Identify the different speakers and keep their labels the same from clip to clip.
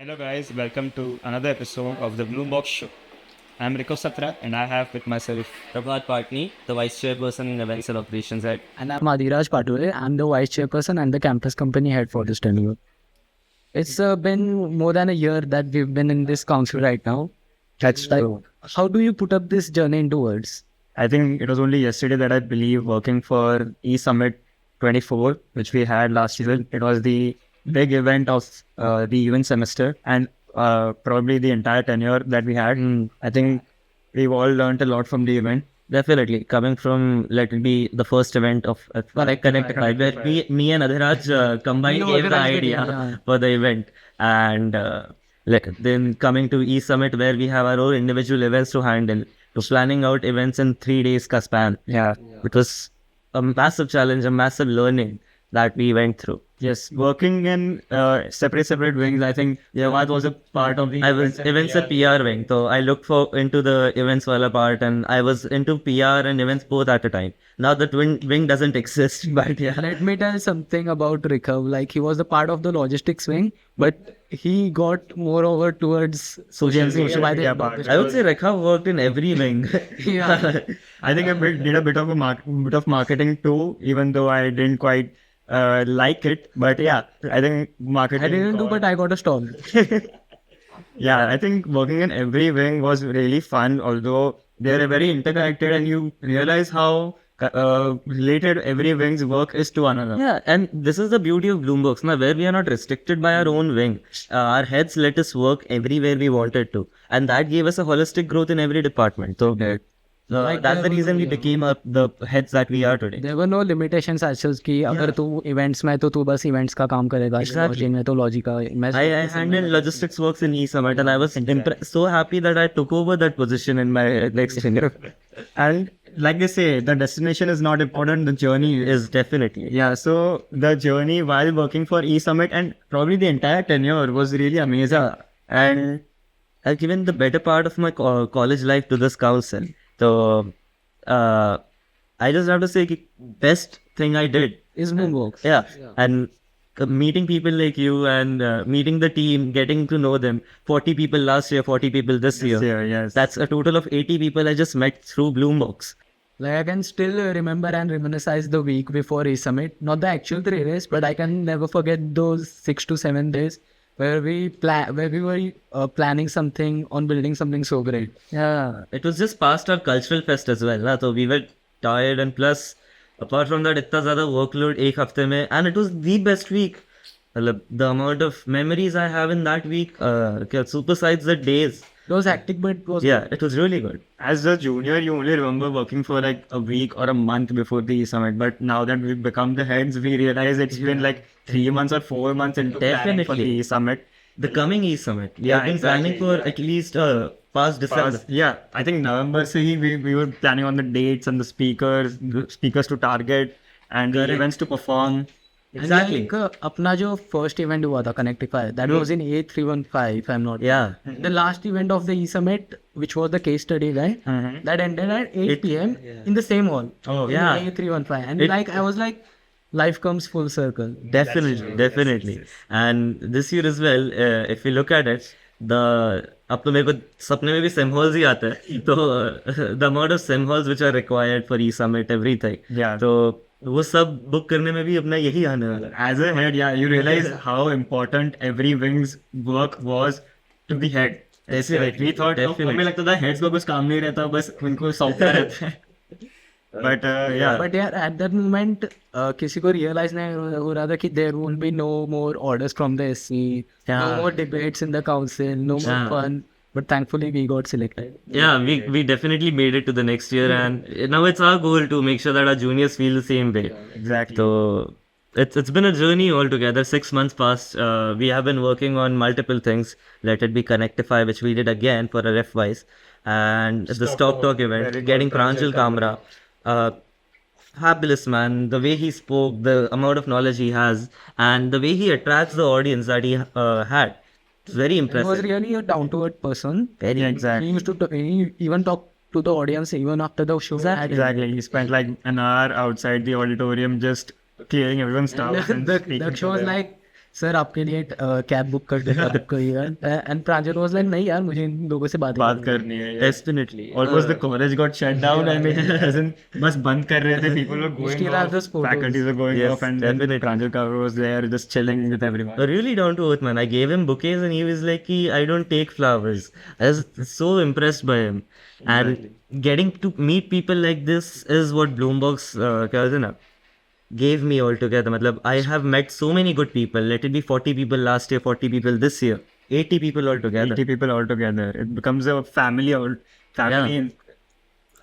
Speaker 1: Hello guys, welcome to another episode of the BloomBox Show. I'm Rico Satra and I have with myself
Speaker 2: Prabhat Patni, the Vice-Chairperson in Events and Operations Head.
Speaker 3: And I'm Adiraj Pature. I'm the Vice-Chairperson and the campus company head for this tenure. It's been more than a year that we've been in this council right now.
Speaker 1: That's true.
Speaker 3: How do you put up this journey into words?
Speaker 1: I think it was only yesterday that I believe working for E-Summit 24, which we had last year. It was the big event of the event semester and probably the entire tenure that we had. I think we've all learned a lot from the event.
Speaker 2: Definitely, coming from, let it be the first event of Connect, where me and Adhiraj combined gave the idea for the event. And then coming to E-Summit, where we have our own individual events to handle, to planning out events in 3 days ka span.
Speaker 1: Yeah.
Speaker 2: It was a massive challenge, a massive learning that we went through.
Speaker 1: Yes, working in separate wings. I think Jawad was a part of the
Speaker 2: I was events at PR wing, so I looked into the events wala part, and I was into PR and events both at a time. Now that wing doesn't exist, but yeah.
Speaker 3: Let me tell something about Rikav. Like, he was the part of the logistics wing, but he got more over towards social media.
Speaker 2: I would say Rekha worked in every wing.
Speaker 3: Yeah.
Speaker 1: I think I did a bit of marketing too, even though I didn't quite like it. But yeah, I think marketing.
Speaker 3: I didn't do, but I got a stall.
Speaker 1: Yeah, I think working in every wing was really fun, although they're very interconnected and you realize how related every wing's work is to another.
Speaker 2: Yeah, and this is the beauty of BloomBox, now, where we are not restricted by our own wing. Our heads let us work everywhere we wanted to. And that gave us a holistic growth in every department. So, that's the reason we became the heads that we are today.
Speaker 3: There were no limitations as such कि अगर तू events में तो तू बस events का काम करेगा,
Speaker 2: Exactly.
Speaker 3: lodging में तो logic का.
Speaker 2: I handled logistics works in E-Summit, and I was so happy that I took over that position in my next tenure.
Speaker 1: And like they say, the destination is not important, the journey is.
Speaker 2: Is definitely.
Speaker 1: Yeah, so the journey while working for E-Summit and probably the entire tenure was really amazing.
Speaker 2: And I've given the better part of my college life to this council. So, I just have to say, the best thing I did
Speaker 3: is BloomBox.
Speaker 2: Yeah. And meeting people like you and meeting the team, getting to know them. 40 people last year, 40 people this year.
Speaker 1: Yeah, yes.
Speaker 2: That's a total of 80 people I just met through BloomBox.
Speaker 3: Like, I can still remember and reminisce the week before E-Summit. Not the actual 3 days, but I can never forget those 6 to 7 days where we were planning something on building something so great.
Speaker 2: Yeah. It was just past our cultural fest as well. Na? So we were tired, and plus, apart from that, itna zyada workload ek hafte mein, and it was the best week. The amount of memories I have in that week supersides the days.
Speaker 3: It was hectic, but it was
Speaker 2: Yeah, it was really good.
Speaker 1: As a junior, you only remember working for like a week or a month before the E-Summit. But now that we've become the heads, we realize it's been like 3 months or 4 months into planning for the
Speaker 2: Definitely.
Speaker 1: E-Summit.
Speaker 2: The coming E-Summit. We
Speaker 1: Yeah,
Speaker 2: have been
Speaker 1: exactly.
Speaker 2: planning for at least past December.
Speaker 1: Yeah, I think November se hi we were planning on the dates and the speakers to target and the events to perform.
Speaker 2: Exactly.
Speaker 3: And like, अपना जो first event हुआ था Connectify, that was in A315 if I'm not
Speaker 2: Yeah.
Speaker 3: The last event of the E-Summit, which was the case study, right? That ended at 8 p.m. in the same hall.
Speaker 1: Oh,
Speaker 3: in
Speaker 2: yeah.
Speaker 3: A315. And like, I was like, life comes full circle.
Speaker 2: Definitely. And this year as well, if we look at it, अब तो मेरे को सपने में भी sim halls ही आता है, तो the amount of sim halls which are required for E-Summit, everything.
Speaker 1: Yeah.
Speaker 2: तो वो सब बुक करने में भी अपना यही आने वाला है.
Speaker 1: As a head, yeah, you realize how important every wing's work was to the head. ऐसे like we thought, हमें लगता था heads को कुछ काम नहीं रहता, बस उनको सौंपना रहता है. But yeah.
Speaker 3: But yeah, at that moment, किसी को realize नहीं हो रहा था कि there will be no more orders from the SC, no more debates in the council, no more fun. But thankfully, we got selected.
Speaker 2: Yeah, we definitely made it to the next year, and now it's our goal to make sure that our juniors feel the same way.
Speaker 1: Exactly.
Speaker 2: So it's been a journey altogether. 6 months past. We have been working on multiple things. Let it be Connectify, which we did again for a ref wise, and the Stop Talk event, getting Pranjal Kamra. Fabulous man, the way he spoke, the amount of knowledge he has, and the way he attracts the audience that he had. It's very
Speaker 3: He was
Speaker 2: impressive.
Speaker 3: really a down-to-earth person.
Speaker 2: Very
Speaker 1: Exactly.
Speaker 3: He used to he even talk to the audience even after the show.
Speaker 1: Exactly. He spent like an hour outside the auditorium just clearing everyone's doubts. and
Speaker 3: The
Speaker 1: speaking to
Speaker 3: show was
Speaker 1: them.
Speaker 3: like sir आपके लिए cab book कर देगा book करिएगा and Pranjal was like नहीं यार मुझे इन लोगों से बात
Speaker 1: करनी है
Speaker 2: Definitely.
Speaker 1: almost the college got shut down. I mean, as in, बस बंद कर रहे थे. People were going
Speaker 3: Still have
Speaker 1: off.
Speaker 3: those photos.
Speaker 1: Faculties were going
Speaker 2: Yes,
Speaker 1: off, and then
Speaker 2: definitely.
Speaker 1: Pranjal Kaur was there, just chilling with everyone.
Speaker 2: Really down to earth, man. I gave him bouquets and he was like, I don't take flowers. I was so impressed by him. And getting to meet people like this is what BloomBox क्या बोलते हैं ना, gave me altogether. मतलब, I have met so many good people. Let it be 40 people last year, 40 people this year, 80 people altogether.
Speaker 1: 80 people all together. It becomes a family. Family.
Speaker 2: Yeah.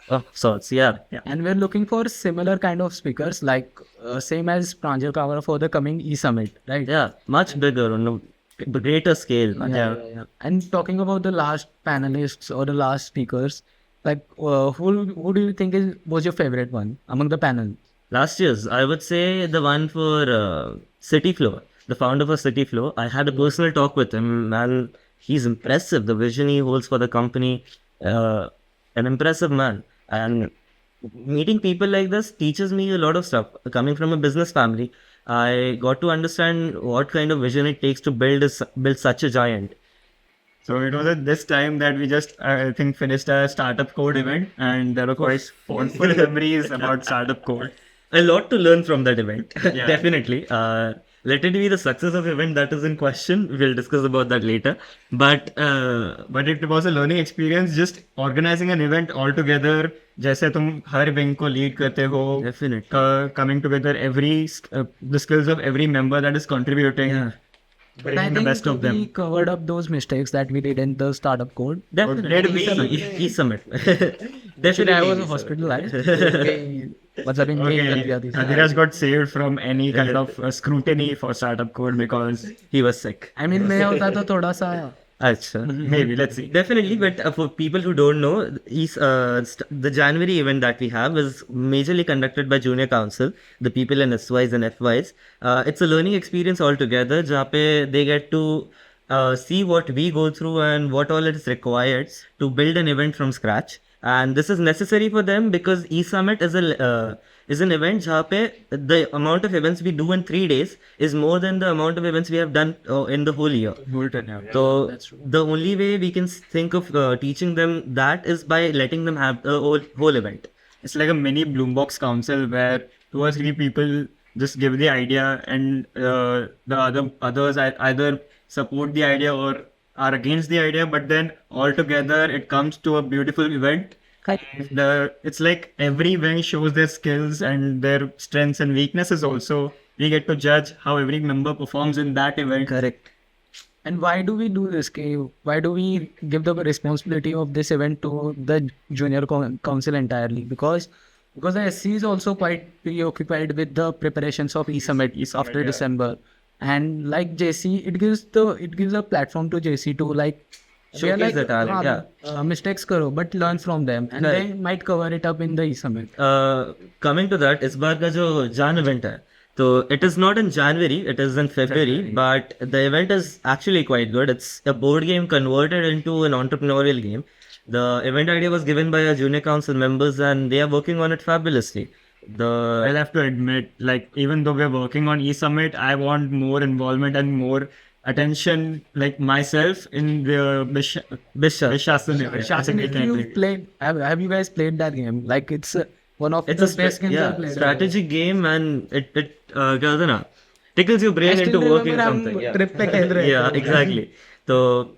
Speaker 2: Of sorts, yeah.
Speaker 3: And we're looking for similar kind of speakers like same as Pranjal Kaur for the coming e-summit, right?
Speaker 2: Yeah, much bigger on a greater scale.
Speaker 3: Yeah. And talking about the last panelists or the last speakers, like who do you think was your favorite one among the panel?
Speaker 2: Last year's, I would say the one for City Flow, the founder for City Flow. I had a personal talk with him, and he's impressive. The vision he holds for the company, an impressive man. And meeting people like this teaches me a lot of stuff. Coming from a business family, I got to understand what kind of vision it takes to build such a giant.
Speaker 1: So it was at this time that we just, I think, finished a startup code event, and there were quite fondful memories about startup code.
Speaker 2: A lot to learn from that event.
Speaker 1: Yeah.
Speaker 2: Definitely. Let it be the success of the event that is in question. We'll discuss about that later. But
Speaker 1: it was a learning experience, just organizing an event all together. जैसे तुम हर wing को lead करते हो.
Speaker 2: Definitely.
Speaker 1: Coming together, the skills of every member that is contributing.
Speaker 2: Yeah.
Speaker 3: But I
Speaker 1: the
Speaker 3: think
Speaker 1: best of them.
Speaker 3: we covered up those mistakes that we did in the startup code.
Speaker 2: Definitely. E-Summit.
Speaker 3: Actually, I was hospitalized. मतलब in male कर दिया थी.
Speaker 1: Adhiraj got saved from any kind of scrutiny for startup code because
Speaker 2: He was sick.
Speaker 3: I mean मैं होता तो थोड़ा सा
Speaker 2: Achha.
Speaker 1: maybe, let's see.
Speaker 2: Definitely, but for people who don't know, the January event that we have is majorly conducted by Junior Council, the people in SYs and FYs. It's a learning experience altogether, जहाँ पे they get to see what we go through and what all is required to build an event from scratch. And this is necessary for them because e-summit is an event जहाँ पे the amount of events we do in 3 days is more than the amount of events we have done in the whole year. So the only way we can think of teaching them that is by letting them have the whole event.
Speaker 1: It's like a mini BloomBox council where 2 or 3 people just give the idea, and the others either support the idea or are against the idea, but then all together it comes to a beautiful event. It's like every wing shows their skills and their strengths and weaknesses also. We get to judge how every member performs in that event.
Speaker 2: Correct.
Speaker 3: And why do we do this? Why do we give the responsibility of this event to the junior council entirely? Because the SC is also quite preoccupied with the preparations of e-summit after December. And like JC, it gives a platform to JC to like share like
Speaker 2: the talent,
Speaker 3: mistakes karo, but learn from them, and they might cover it up in the e-summit.
Speaker 2: Coming to that, इस बार का जो Jan event है, so it is not in January, it is in February, but the event is actually quite good. It's a board game converted into an entrepreneurial game. The event idea was given by our junior council members, and they are working on it fabulously.
Speaker 1: I'll have to admit, like, even though we're working on e-summit, I want more involvement and more attention, like myself, in the Vice-Chairpersons. Have
Speaker 3: you guys played that game? Like it's one of
Speaker 2: it's
Speaker 3: the best games I've played.
Speaker 2: Strategic game, and it क्या होता है ना, tickles your brain into working something.
Speaker 3: Trip पे खेल रहे
Speaker 2: Yeah, exactly. So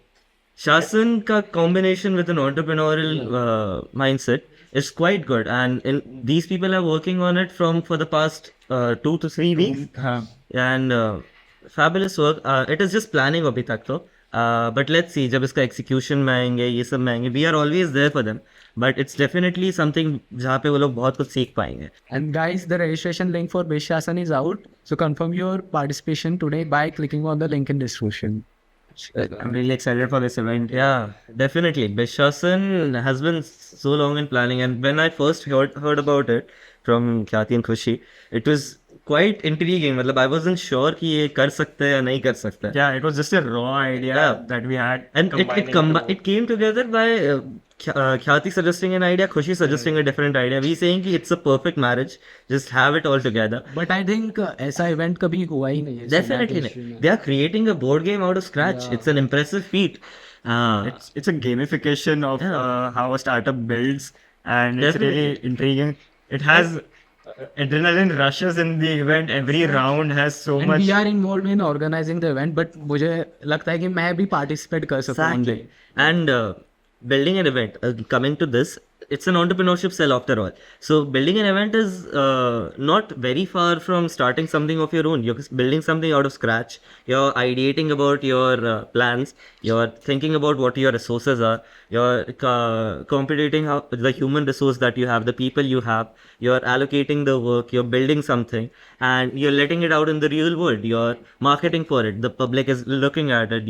Speaker 2: Shasan ka combination with an entrepreneurial mindset is quite good, and these people are working on it for the past 2 to 3 weeks, and fabulous work. It is just planning abhi tak to, but let's see जब इसका execution में आएंगे, ये सब में आएंगे, we are always there for them, but it's definitely something जहाँ पे वो लोग बहुत कुछ सीख पाएंगे.
Speaker 3: And guys, the registration link for Vice-Chairpersons is out, so confirm your participation today by clicking on the link in description.
Speaker 1: I'm really excited for this event.
Speaker 2: Yeah, definitely. Vice-Chairpersons has been so long in planning, and when I first heard about it from Kjsce and Kjsce, it was quite intriguing. मतलब I wasn't sure कि ये कर सकते हैं या नहीं कर सकते हैं.
Speaker 1: Yeah, it was just a raw idea
Speaker 2: Yeah.
Speaker 1: that we had.
Speaker 2: And it came together by Kjsce suggesting an idea, Kjsce suggesting a different idea. We saying कि it's a perfect marriage. Just have it all together.
Speaker 3: But I think ऐसा event कभी हुआ ही नहीं है.
Speaker 2: Definitely नहीं. They are creating a board game out of scratch. It's an impressive feat.
Speaker 1: It's a gamification of how a startup builds, and it's really intriguing. It has adrenaline rushes in the event. Every round has so
Speaker 3: And
Speaker 1: much.
Speaker 3: we are involved in organizing the event, but मुझे लगता है कि मैं भी participate कर सकता हूँ.
Speaker 2: Exactly. And building an event, coming to this, it's an entrepreneurship cell after all. So building an event is not very far from starting something of your own. You're building something out of scratch. You're ideating about your plans. You're thinking about what your resources are. You're computing how the human resource that you have, the people you have. You're allocating the work. You're building something, and you're letting it out in the real world. You're marketing for it. The public is looking at it.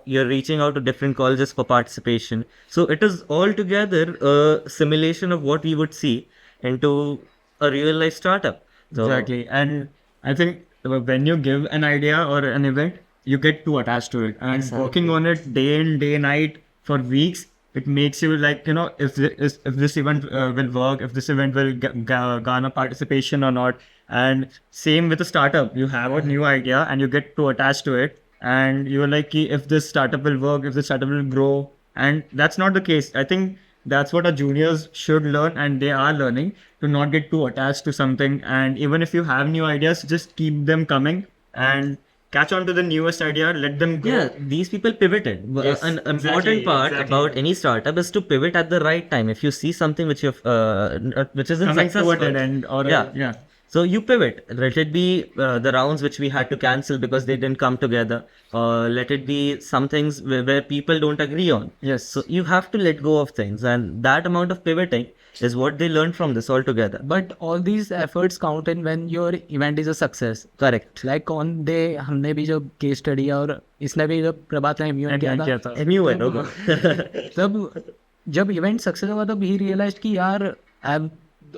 Speaker 2: You're reaching out to different colleges for participation. So it is altogether a simulation of what we would see into a real life startup. So,
Speaker 1: Exactly. And I think when you give an idea or an event, you get too attached to it. And working on it day in, day night for weeks, it makes you like, if this event will work, if this event will garner participation or not. And same with a startup. You have a new idea and you get too attached to it. And you're like, if this startup will work, if this startup will grow. And that's not the case. I think that's what our juniors should learn, and they are learning, to not get too attached to something. And even if you have new ideas, just keep them coming and catch on to the newest idea, let them go.
Speaker 2: yeah, these people pivoted.
Speaker 1: Yes,
Speaker 2: An important
Speaker 1: exactly,
Speaker 2: part
Speaker 1: exactly.
Speaker 2: about any startup is to pivot at the right time. If you see something which isn't
Speaker 1: Coming to
Speaker 2: successful,
Speaker 1: a dead end or
Speaker 2: yeah. So you pivot. Let it be the rounds which we had to cancel because they didn't come together. Let it be some things where people don't agree on.
Speaker 1: Yes.
Speaker 2: So you have to let go of things, and that amount of pivoting is what they learned from this altogether.
Speaker 3: But all these efforts count in when your event is a success.
Speaker 2: Correct.
Speaker 3: Like on day हमने भी जब case study और इसने भी जब प्रभात ने MUN किया था,
Speaker 2: MUN.
Speaker 3: तब जब इवेंट सक्सेस हुआ तब he realized कि यार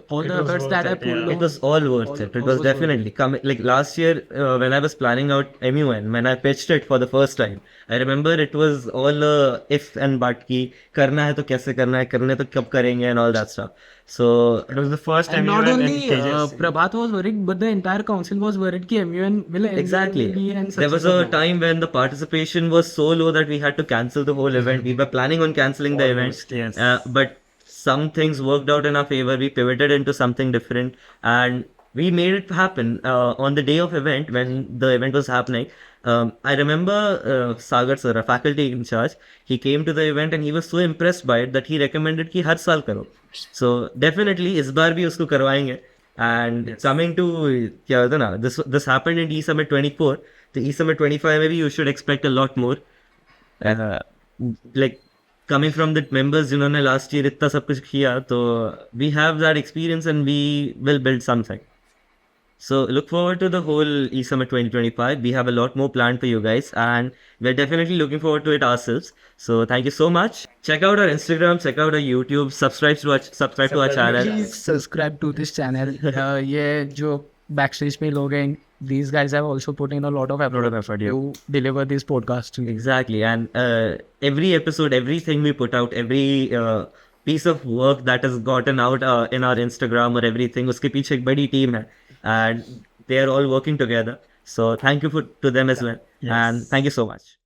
Speaker 3: all the efforts that I pulled
Speaker 2: It was all worth it. It was definitely like last year when I was planning out MUN, when I pitched it for the first time, I remember it was all if and but ki करना है तो कैसे करना है, करने तो कब करेंगे and all that stuff. So
Speaker 1: it was the first time.
Speaker 3: and not
Speaker 1: MUN
Speaker 3: only
Speaker 1: and Kjsce.
Speaker 3: Prabhat was worried, but the entire council was worried कि MUN will
Speaker 2: exactly.
Speaker 3: be and
Speaker 2: There was a time when the participation was so low that we had to cancel the whole event. We were planning on cancelling the event,
Speaker 1: Yes.
Speaker 2: but some things worked out in our favor. We pivoted into something different, and we made it happen on the day of event when the event was happening. I remember Sagar sir, a faculty in charge, he came to the event and he was so impressed by it that he recommended कि हर साल करो. So definitely इस बार भी उसको करवाएंगे. And coming to क्या होता ना, this happened in E-Summit 24. The E-Summit 25 maybe you should expect a lot more. Like coming from the members जिन्होंने last year इतना सब कुछ किया, तो we have that experience and we will build something. So look forward to the whole E-Summit 2025. We have a lot more planned for you guys, and we're definitely looking forward to it ourselves. So thank you so much. Check out our Instagram, check out our YouTube, subscribe to our channel.
Speaker 3: Please subscribe to this channel. ये जो backstage पे लोग हैं, these guys have also put in a lot of effort to deliver this podcast.
Speaker 2: Exactly, and every episode, everything we put out, every piece of work that has gotten out in our Instagram or everything, उसके पीछे एक बड़ी team है, and they are all working together. So thank you to them as well, and thank you so much.